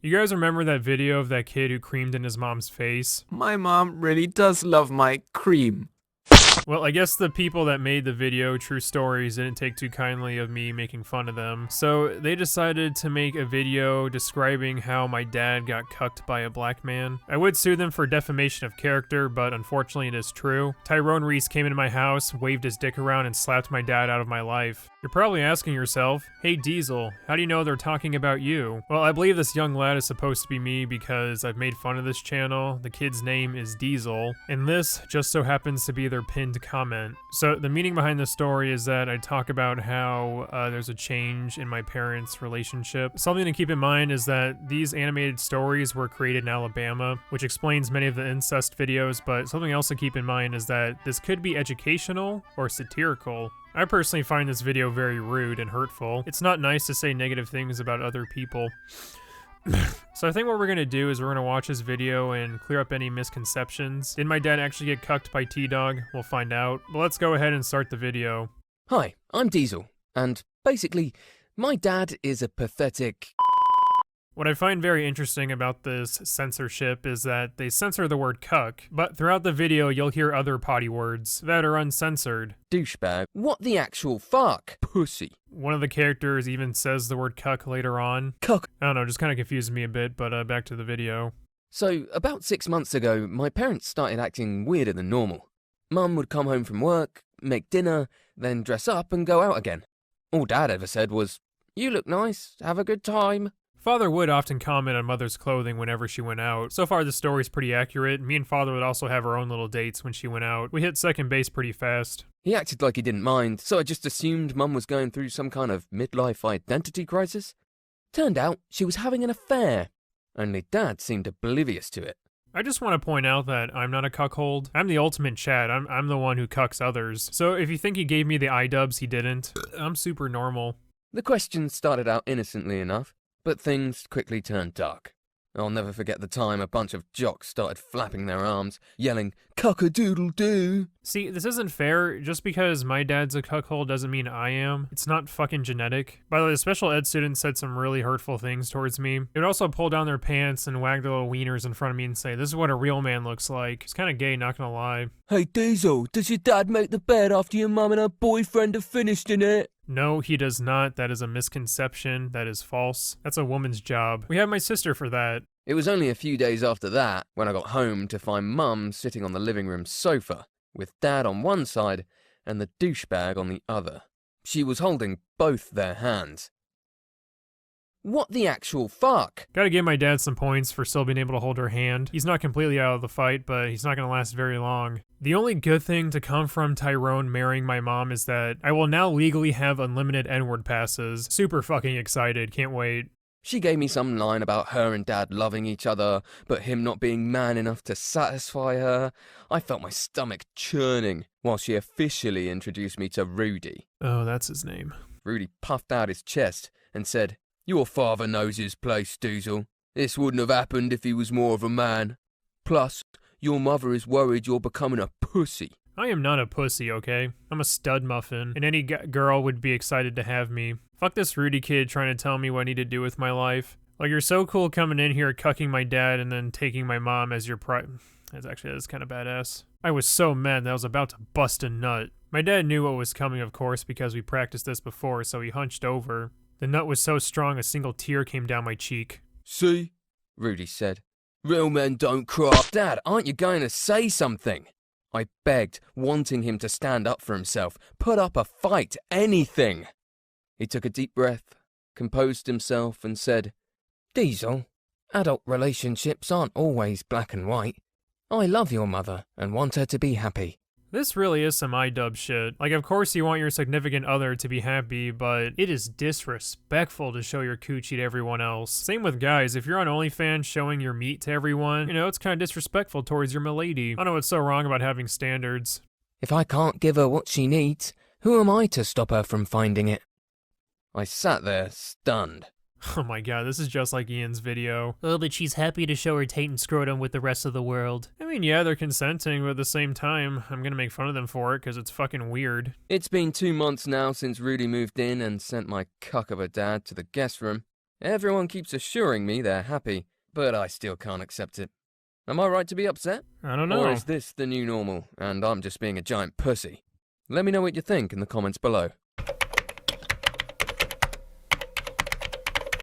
You guys remember that video of that kid who creamed in his mom's face? My mom really does love my cream. Well, I guess the people that made the video, True Stories, didn't take too kindly of me making fun of them. So they decided to make a video describing how my dad got cucked by a black man. I would sue them for defamation of character, but unfortunately it is true. Tyrone Reese came into my house, waved his dick around, and slapped my dad out of my life. You're probably asking yourself, hey Diesel, how do you know they're talking about you? Well, I believe this young lad is supposed to be me because I've made fun of this channel. The kid's name is Diesel, and this just so happens to be their pinned comment. So the meaning behind the story is that I talk about how there's a change in my parents' relationship. Something to keep in mind is that these animated stories were created in Alabama, which explains many of the incest videos, but something else to keep in mind is that this could be educational or satirical. I personally find this video very rude and hurtful. It's not nice to say negative things about other people. So I think what we're gonna do is we're gonna watch this video and clear up any misconceptions. Did my dad actually get cucked by T-Dog? We'll find out. But let's go ahead and start the video. Hi, I'm Diesel, and basically, my dad is a pathetic... What I find very interesting about this censorship is that they censor the word cuck, but throughout the video you'll hear other potty words that are uncensored. douchebag. What the actual fuck? Pussy. One of the characters even says the word cuck later on. Cuck. I don't know, just kind of confused me a bit, but back to the video. So, about 6 months ago, my parents started acting weirder than normal. Mum would come home from work, make dinner, then dress up and go out again. All Dad ever said was, "You look nice, have a good time." Father would often comment on Mother's clothing whenever she went out. So far the story's pretty accurate. Me and Father would also have our own little dates when she went out. We hit second base pretty fast. He acted like he didn't mind, so I just assumed Mum was going through some kind of midlife identity crisis. Turned out she was having an affair, only Dad seemed oblivious to it. I just want to point out that I'm not a cuckold. I'm the ultimate Chad. I'm the one who cucks others. So if you think he gave me the eye-dubs, he didn't. I'm super normal. The question started out innocently enough, but things quickly turned dark. I'll never forget the time a bunch of jocks started flapping their arms, yelling, "Cock-a-doodle-doo!" See, this isn't fair. Just because my dad's a cuckold doesn't mean I am. It's not fucking genetic. By the way, the special ed student said some really hurtful things towards me. They would also pull down their pants and wag their little wieners in front of me and say, this is what a real man looks like. It's kind of gay, not gonna lie. Hey Diesel, does your dad make the bed after your mum and her boyfriend have finished in it? No, he does not. That is a misconception. That is false. That's a woman's job. We have my sister for that. It was only a few days after that when I got home to find Mum sitting on the living room sofa, with Dad on one side and the douchebag on the other. She was holding both their hands. What the actual fuck? Gotta give my dad some points for still being able to hold her hand. He's not completely out of the fight, but he's not gonna last very long. The only good thing to come from Tyrone marrying my mom is that I will now legally have unlimited N-word passes. Super fucking excited, can't wait. She gave me some line about her and Dad loving each other, but him not being man enough to satisfy her. I felt my stomach churning while she officially introduced me to Rudy. Oh, that's his name. Rudy puffed out his chest and said, "Your father knows his place, Diesel. This wouldn't have happened if he was more of a man. Plus, your mother is worried you're becoming a pussy." I am not a pussy, okay? I'm a stud muffin, and any girl would be excited to have me. Fuck this Rudy kid trying to tell me what I need to do with my life. Like, you're so cool coming in here cucking my dad and then taking my mom as your That's kind of badass. I was so mad that I was about to bust a nut. My dad knew what was coming, of course, because we practiced this before, so he hunched over. The nut was so strong a single tear came down my cheek. "See?" Rudy said. "Real men don't cry." "Dad, aren't you going to say something?" I begged, wanting him to stand up for himself, put up a fight, anything. He took a deep breath, composed himself, and said, "Diesel, adult relationships aren't always black and white. I love your mother and want her to be happy." This really is some iDub shit. Like, of course you want your significant other to be happy, but it is disrespectful to show your coochie to everyone else. Same with guys, if you're on OnlyFans showing your meat to everyone, you know, it's kind of disrespectful towards your milady. I don't know what's so wrong about having standards. "If I can't give her what she needs, who am I to stop her from finding it?" I sat there, stunned. Oh my god, this is just like Ian's video. Oh, but she's happy to show her taint and scrotum with the rest of the world. I mean, yeah, they're consenting, but at the same time, I'm gonna make fun of them for it because it's fucking weird. It's been 2 months now since Rudy moved in and sent my cuck of a dad to the guest room. Everyone keeps assuring me they're happy, but I still can't accept it. Am I right to be upset? I don't know. Or is this the new normal, and I'm just being a giant pussy? Let me know what you think in the comments below.